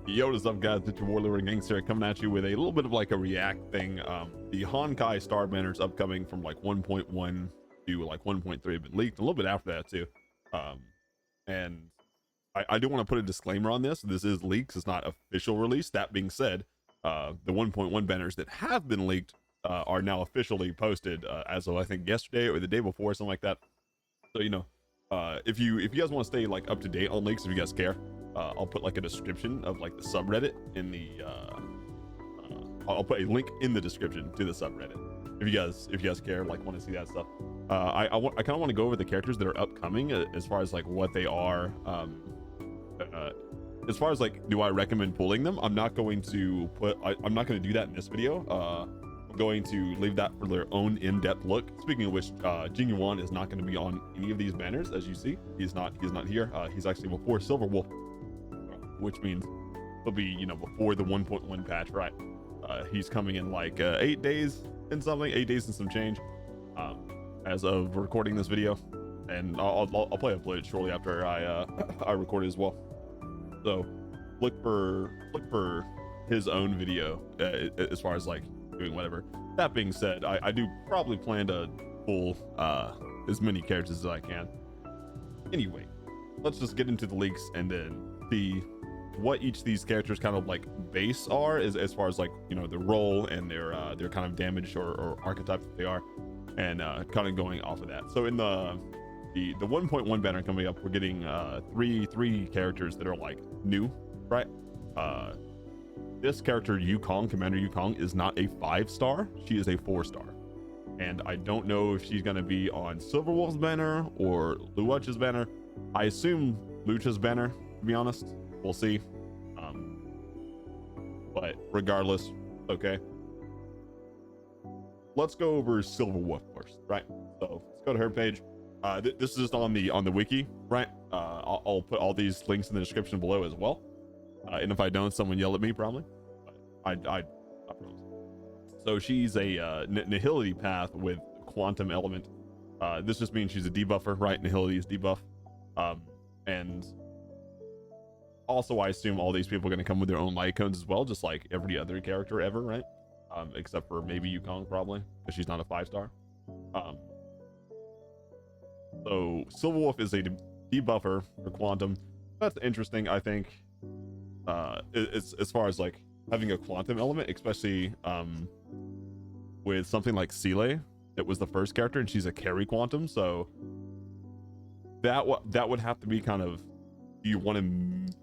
Yo, what's up, guys? It's your Warlord Gangster coming at you with a little bit of like a react thing. The Honkai star banners upcoming from like 1.1 to like 1.3 have been leaked, a little bit after that too. And I do want to put a disclaimer on this. This is leaks, it's not official release. That being said, the 1.1 banners that have been leaked are now officially posted as of I think yesterday or the day before, something like that. So if you guys want to stay like up to date on leaks, if you guys care, I'll put like a description of like the subreddit in the I'll put a link in the description to the subreddit if you guys care, like want to see that stuff. I kind of want to go over the characters that are upcoming as far as like what they are. As far as like, do I recommend pulling them? I'm not going to do that in this video. I'm going to leave that for their own in-depth look. Speaking of which, Jing Yuan is not going to be on any of these banners, as you see. He's not here. He's actually before Silver Wolf, which means he'll be before the 1.1 patch, right? He's coming in like 8 days and something, 8 days and some change, as of recording this video, and I'll play a footage shortly after I record it as well. So look for his own video as far as like doing whatever. That being said, I do probably plan to pull as many characters as I can. Anyway, let's just get into the leaks and then see what each of these characters kind of like base are as far as like the role and their kind of damage or archetype that they are, and kind of going off of that. So in the 1.1 banner coming up, we're getting three characters that are like new, right? This character Yukong, Commander Yukong, is not a 5-star. She is a 4-star, and I don't know if she's going to be on Silver Wolf's banner or Luocha's banner. I assume Lucha's banner, to be honest. We'll see. But regardless, okay. Let's go over Silver Wolf first, right? So let's go to her page. This is just on the wiki, right? I'll put all these links in the description below as well. And if I don't, someone yell at me probably. But I promise. So she's a Nihility path with quantum element. This just means she's a debuffer, right? Nihility is debuff. And also, I assume all these people are going to come with their own light codes as well, just like every other character ever, right? Except for maybe Yukong, probably, because she's not a 5-star. So Silver Wolf is a debuffer for quantum. That's interesting, I think. It's as far as like having a quantum element, especially with something like Seele, that was the first character, and she's a carry quantum. So that would have to be kind of, you want to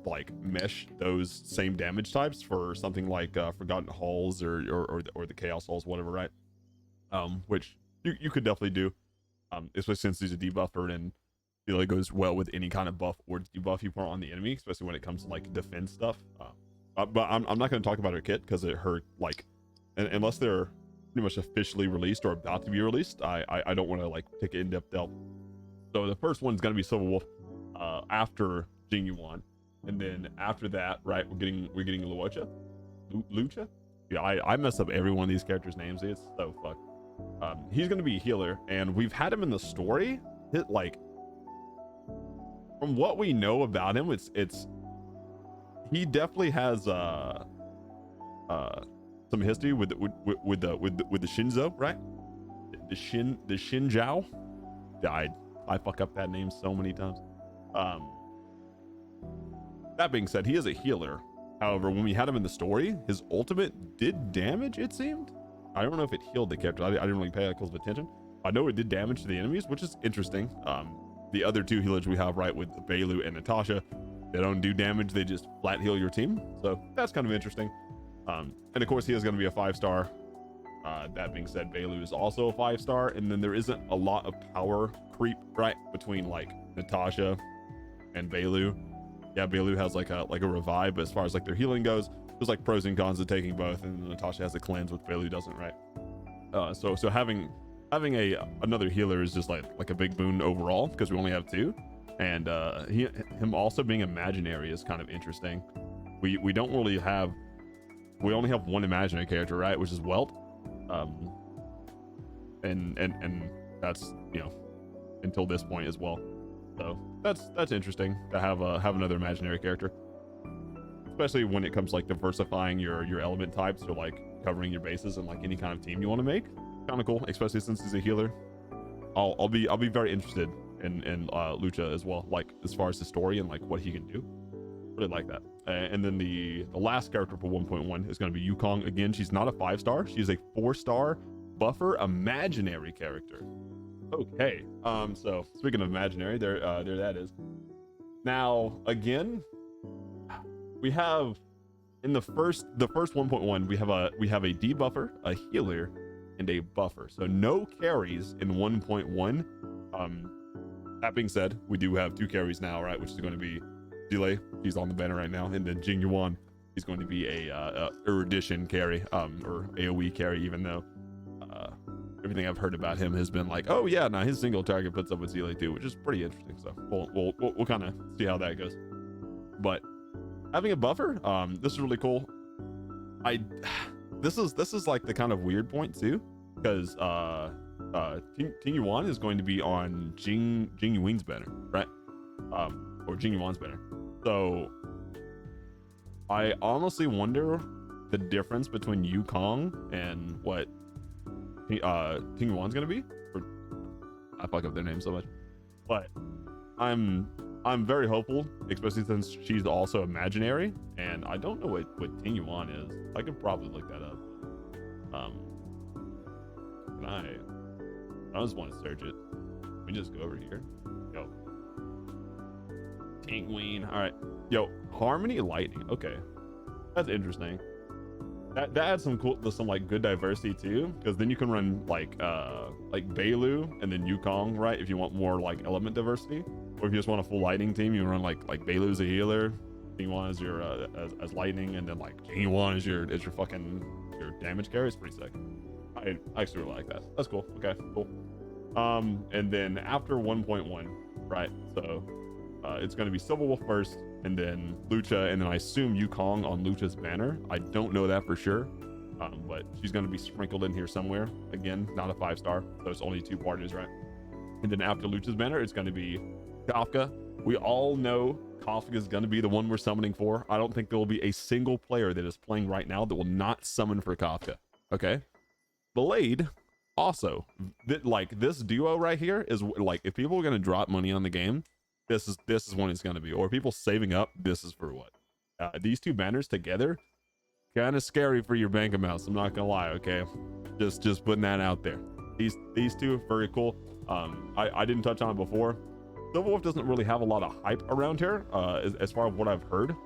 like mesh those same damage types for something like Forgotten Halls or the Chaos Halls, whatever, right? Which you could definitely do, especially since he's a debuffer, and it really goes well with any kind of buff or debuff you put on the enemy, especially when it comes to like defense stuff. But I'm not going to talk about her kit because her like, unless they're pretty much officially released or about to be released, I don't want to like take an in-depth delve. So the first one's going to be Silver Wolf, after Jing Yuan, and then after that, right, we're getting Luocha. Lucha? Yeah, I mess up every one of these characters' names. It's so fucked. He's gonna be a healer, and we've had him in the story. Like, from what we know about him, it's he definitely has some history with the Shinzo, right? The Shinjao. I fuck up that name so many times. That being said, he is a healer. However, when we had him in the story, his ultimate did damage, it seemed. I don't know if it healed the character. I didn't really pay that close of attention. I know it did damage to the enemies, which is interesting. The other two healers we have, right, with Bailu and Natasha, they don't do damage. They just flat heal your team. So that's kind of interesting. And of course, he is going to be a 5-star. That being said, Bailu is also a 5-star. And then there isn't a lot of power creep, right, between like Natasha and Bailu. Yeah, Bailu has like a revive, but as far as like their healing goes, there's like pros and cons to taking both, and Natasha has a cleanse, which Bailu doesn't, right? So having another healer is just like a big boon overall, because we only have 2, and him also being imaginary is kind of interesting. We only have 1 imaginary character, right, which is Welt, and that's until this point as well. So that's interesting to have another imaginary character. especially when it comes to like diversifying your element types or like covering your bases and like any kind of team you want to make. Kind of cool, especially since he's a healer. I'll be very interested in Lucha as well, like as far as the story and like what he can do. Really like that. And then the last character for 1.1 is going to be Yukong. Again, she's not a 5-star, she's a 4-star buffer imaginary character. Okay, so speaking of imaginary, there that is. Now again, we have in the first 1.1 we have a debuffer, a healer, and a buffer. So no carries in 1.1. That being said, we do have 2 carries now, right? Which is going to be Delay, he's on the banner right now, and then Jing Yuan, he's going to be a erudition carry, or AoE carry, even though everything I've heard about him has been like, oh yeah, now his single target puts up with Delay too, which is pretty interesting. So we'll kind of see how that goes. But having a buffer, this is really cool. This is like the kind of weird point too, because Ting Yuan is going to be on Jing Yuan's banner, right? Or Jing Yuan's banner. So I honestly wonder the difference between Yukong and what Ting Yuan's gonna be. I fuck up their name so much, but I'm very hopeful, especially since she's also imaginary, and I don't know what Ting Yuan is. I could probably look that up. Can I just want to search it. Let me just go over here. Yo, Tingween. All right, yo, Harmony Lightning. Okay, that's interesting. That adds some like good diversity too, because then you can run like Bailu and then Yukong, right? If you want more like element diversity, or if you just want a full lightning team, you run like Bailu's a healer, Ting Yuan is your as lightning, and then like Jing Yuan is your fucking your damage carry. It's pretty sick. I actually really like that. That's cool. Okay, cool. And then after 1.1, right? So it's going to be Silver Wolf first, and then Lucha, and then I assume Yukong on Lucha's banner. I don't know that for sure, but she's going to be sprinkled in here somewhere. Again, not a 5-star, so it's only 2 parties, right? And then after Lucha's banner, it's going to be Kafka. We all know Kafka is going to be the one we're summoning for. I don't think there will be a single player that is playing right now that will not summon for Kafka. Okay, Blade also, like this duo right here is like, if people are going to drop money on the game, this is when it's going to be, or people saving up, this is for what. These 2 banners together, kind of scary for your bank amounts, I'm not gonna lie. Okay, just putting that out there. These 2 are very cool. I didn't touch on it before. Silver Wolf doesn't really have a lot of hype around here, as far as what I've heard.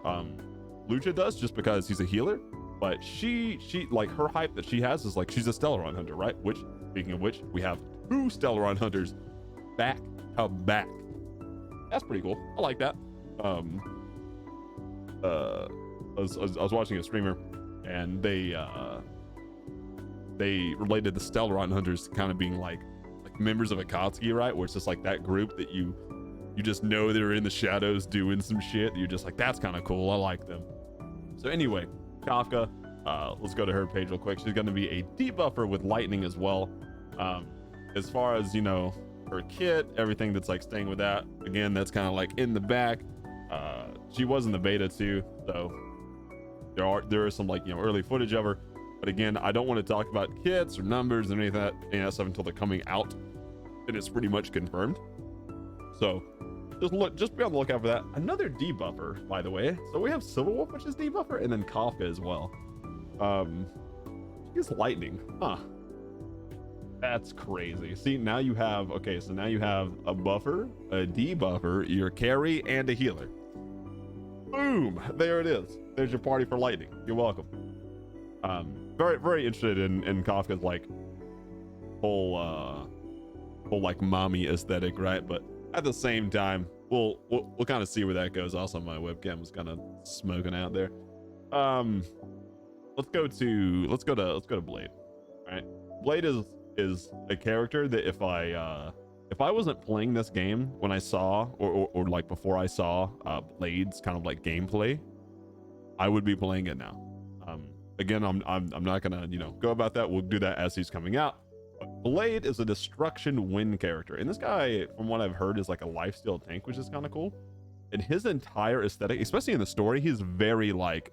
Lucha does, just because he's a healer, but she like, her hype that she has is like, she's a Stellaron hunter, right? Which, speaking of which, we have 2 Stellaron hunters back to back. That's pretty cool. I like that. I was watching a streamer, and they related the Stellaron hunters to kind of being like members of Akatsuki, right? Where it's just like that group that you just know they're in the shadows doing some shit. You're just like, that's kind of cool. I like them. So anyway, Kafka, let's go to her page real quick. She's going to be a debuffer with lightning as well. As far as, you know, her kit, everything that's like staying with that, again, that's kind of like in the back. She was in the beta too, so there is some like, you know, early footage of her, but again, I don't want to talk about kits or numbers and any of that stuff until they're coming out and it's pretty much confirmed. So just be on the lookout for that. Another debuffer, by the way. So we have Silver Wolf, which is debuffer, and then Kafka as well. She's lightning, huh? That's crazy. See, now you have, okay, so now you have a buffer, a debuffer, your carry, and a healer. Boom, there it is. There's your party for lightning. You're welcome. Very interested in Kafka's like whole like mommy aesthetic, right? But at the same time, we'll kind of see where that goes. Also, my webcam was kind of smoking out there. Let's go to Blade. All right, Blade is a character that if I wasn't playing this game when I saw or like before I saw Blade's kind of like gameplay, I would be playing it now. Again, I'm not gonna, you know, go about that. We'll do that as he's coming out. But Blade is a destruction wind character, and this guy, from what I've heard, is like a lifesteal tank, which is kind of cool. and his entire aesthetic, especially in the story, he's very like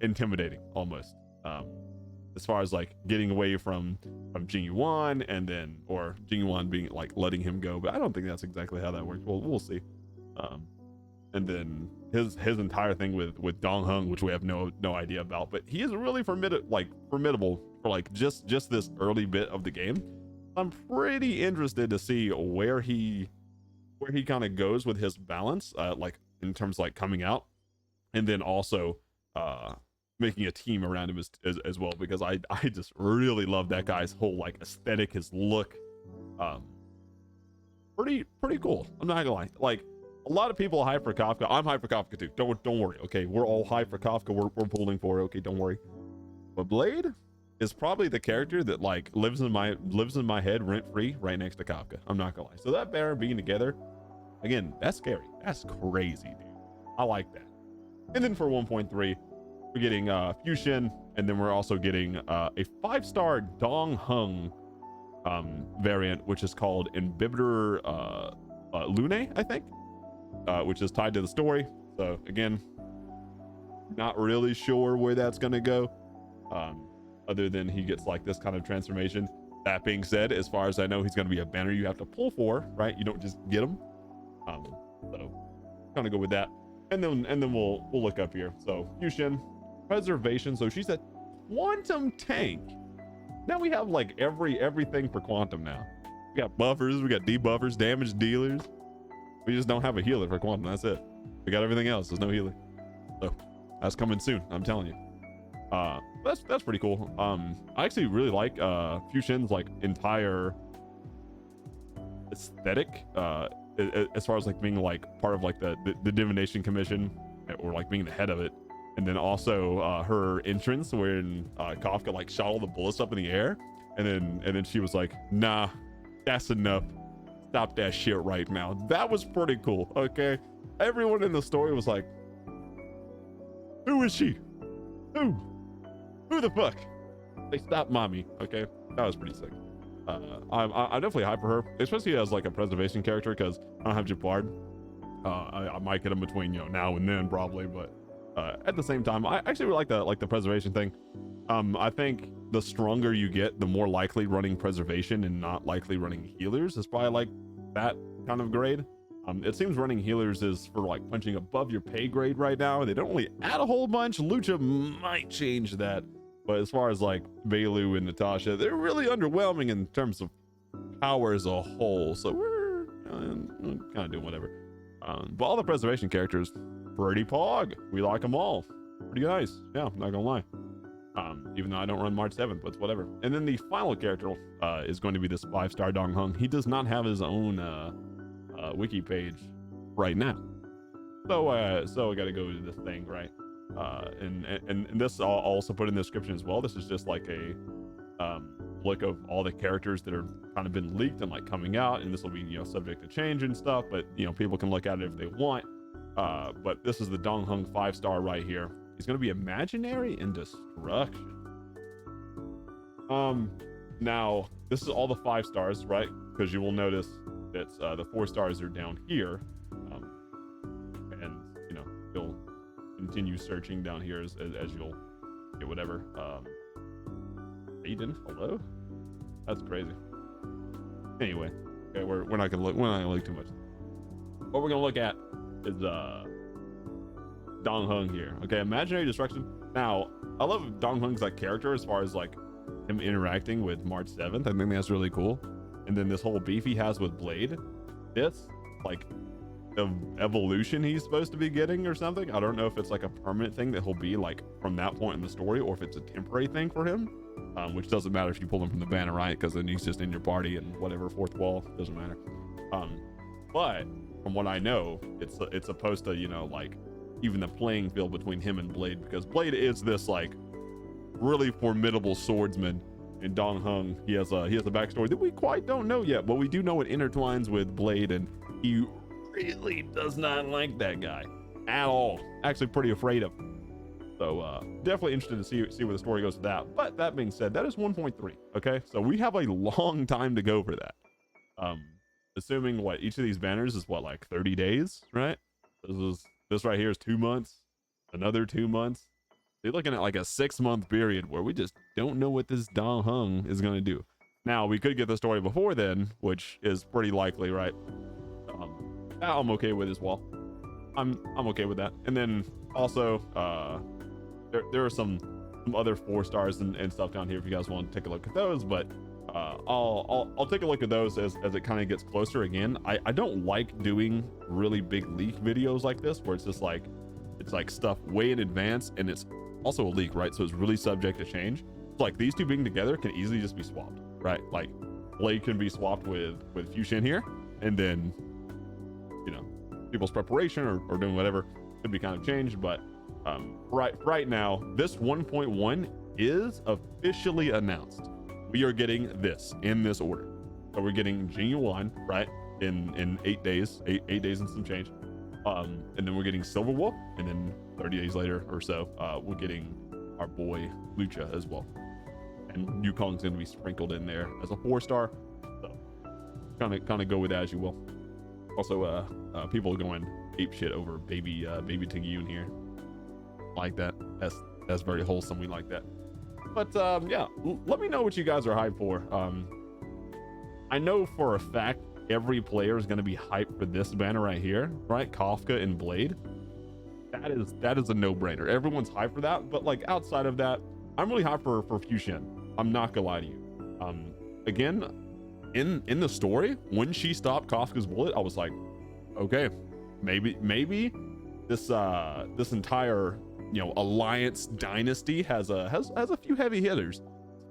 intimidating almost. As far as like getting away from Jing Yuan, and then or Jing Yuan being like letting him go, but I don't think that's exactly how that works. Well, we'll see. And then his entire thing with Dong Heng, which we have no idea about, but he is really formidable for like just this early bit of the game. I'm pretty interested to see where he kind of goes with his balance, like in terms of like coming out, and then also making a team around him as well, because I just really love that guy's whole like aesthetic, his look. Pretty cool. I'm not gonna lie. Like, a lot of people are hyped for Kafka. I'm hyped for Kafka too. Don't worry. Okay, we're all hyped for Kafka. We're pulling for it. Okay, don't worry. But Blade is probably the character that like lives in my head rent free right next to Kafka. I'm not gonna lie. So that pair being together, again, that's scary. That's crazy, dude. I like that. And then for 1.3, we're getting Fusion, and then we're also getting a 5-star Dong Heng variant, which is called Imbibitor Lune, I think, which is tied to the story. So again, not really sure where that's gonna go, other than he gets like this kind of transformation. That being said, as far as I know, he's gonna be a banner you have to pull for, right? You don't just get him. So kind of go with that, and then we'll look up here. So Fusion, preservation. So she's a quantum tank. Now we have like everything for quantum now. We got buffers, we got debuffers, damage dealers. We just don't have a healer for quantum. That's it. We got everything else. There's no healer. So that's coming soon, I'm telling you. That's pretty cool. I actually really like Fusion's like entire aesthetic, as far as like being like part of like the divination commission, or like being the head of it. And then also her entrance when Kafka like shot all the bullets up in the air, and then she was like, nah, that's enough, stop that shit right now. That was pretty cool. Okay, everyone in the story was like, who is she? Who the fuck? They stopped mommy. Okay, that was pretty sick. I'm definitely hyped for her, especially as like a preservation character, because I don't have Japard. I might get him between now and then probably, but at the same time, I actually really like the preservation thing. I think the stronger you get, the more likely running preservation and not likely running healers is probably like that kind of grade. It seems running healers is for like punching above your pay grade right now. They don't really add a whole bunch. Lucha might change that, but as far as like Bailu and Natasha, they're really underwhelming in terms of power as a whole. So we're kind of doing whatever. But all the preservation characters, pretty pog. We like them all. Pretty nice. Yeah, I'm not gonna lie. Even though I don't run March 7th, but it's whatever. And then the final character is going to be this 5-star Dong Heng. He does not have his own wiki page right now. So I got to go to this thing, right? And this I'll also put in the description as well. This is just like a look of all the characters that are kind of been leaked and like coming out, and this will be subject to change and stuff, but people can look at it if they want. But this is the Dong Heng 5-star right here. He's going to be imaginary and destruction. Now this is all the 5 stars, right? Because you will notice that the 4 stars are down here, and you'll continue searching down here as you'll get whatever. Aiden, hello? That's crazy. Anyway, okay, we're not gonna look too much. What we're gonna look at is Dong Heng here. Okay, imaginary destruction. Now, I love Dong Heng's like character as far as like him interacting with March 7th. I think that's really cool. And then this whole beef he has with Blade. It's like the evolution he's supposed to be getting or something. I don't know if it's like a permanent thing that he'll be like from that point in the story, or if it's a temporary thing for him, which doesn't matter if you pull him from the banner, right? Because then he's just in your party and whatever, fourth wall, doesn't matter. But from what I know, it's supposed to like even the playing field between him and Blade, because Blade is this like really formidable swordsman, and Dong Heng, he has a backstory that we quite don't know yet, but we do know it intertwines with Blade, and he really does not like that guy at all. Actually pretty afraid of him. So definitely interested to see where the story goes with that. But that being said, that is 1.3. okay, so we have a long time to go for that. assuming what each of these banners is what, like 30 days, right? This right here is 2 months, another 2 months. You're looking at like a 6-month period where we just don't know what this Da Hung is going to do. Now we could get the story before then, which is pretty likely, right? That I'm okay with as well. I'm okay with that. And then also there are some other 4 stars and stuff down here if you guys want to take a look at those, but I'll take a look at those as it kind of gets closer. Again, I don't like doing really big leak videos like this where it's just like it's like stuff way in advance, and it's also a leak, right? So it's really subject to change. So like these two being together can easily just be swapped, right? Like Blade can be swapped with Fusion here, and then you know people's preparation or doing whatever could be kind of changed. But right now this 1.1 is officially announced. We are getting this in this order. So we're getting Genuine, right, in 8 days, eight days and some change. And then we're getting Silver Wolf, and then 30 days later or so we're getting our boy Lucha as well, and Yukong's gonna be sprinkled in there as a 4-star. So kind of go with that as you will. Also people are going ape shit over baby Tingyun here. Like that. That's very wholesome. We like that. But yeah, let me know what you guys are hyped for. I know for a fact every player is going to be hyped for this banner right here, right? Kafka and Blade. That is a no-brainer. Everyone's hyped for that. But like outside of that, I'm really hyped for Fusion. I'm not gonna lie to you. Again, in the story, when she stopped Kafka's bullet, I was like, okay, maybe this entire alliance dynasty has a few heavy hitters.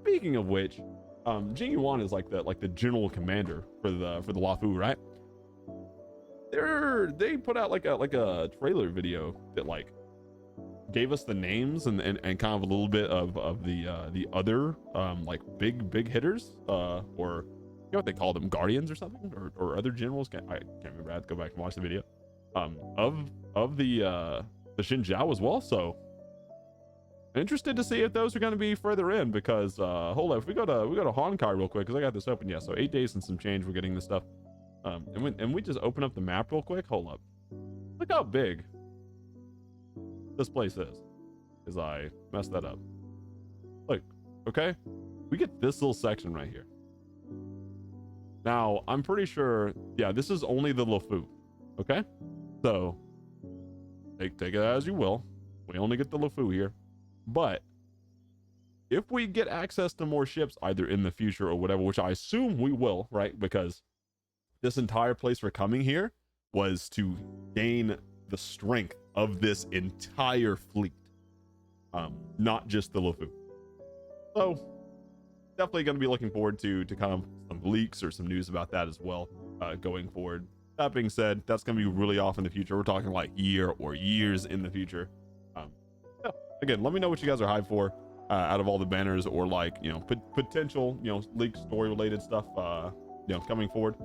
Speaking of which, Jing Yuan is like the general commander for the Luofu, right? They put out like a trailer video that like gave us the names and kind of a little bit of the other like big hitters, or you know what they call them, guardians or something, or other generals. I can't remember. I have to go back and watch the video of the Xin Zhao as well. So interested to see if those are going to be further in, because hold up, if we go to Honkai real quick, because I got this open. Yeah, so 8 days and some change we're getting this stuff. And we just open up the map real quick. Hold up, look how big this place is. Because I messed that up. Look, okay, we get this little section right here. Now I'm pretty sure, yeah, this is only the Luofu. Okay, so take it as you will. We only get the Luofu here. But if we get access to more ships either in the future or whatever, which I assume we will, right? Because this entire place for coming here was to gain the strength of this entire fleet, not just the Luofu. So definitely going to be looking forward to kind of some leaks or some news about that as well, going forward. That being said, that's going to be really off in the future. We're talking like year or years in the future. Yeah, again, let me know what you guys are hyped for out of all the banners, or like, potential, leak story related stuff, coming forward.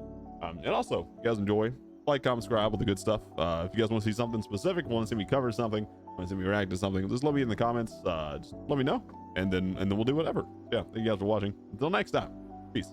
And also, if you guys enjoy, like, comment, subscribe, all the good stuff. If you guys want to see something specific, want to see me cover something, want to see me react to something, just let me in the comments. Just let me know, and then we'll do whatever. Yeah, thank you guys for watching. Until next time, peace.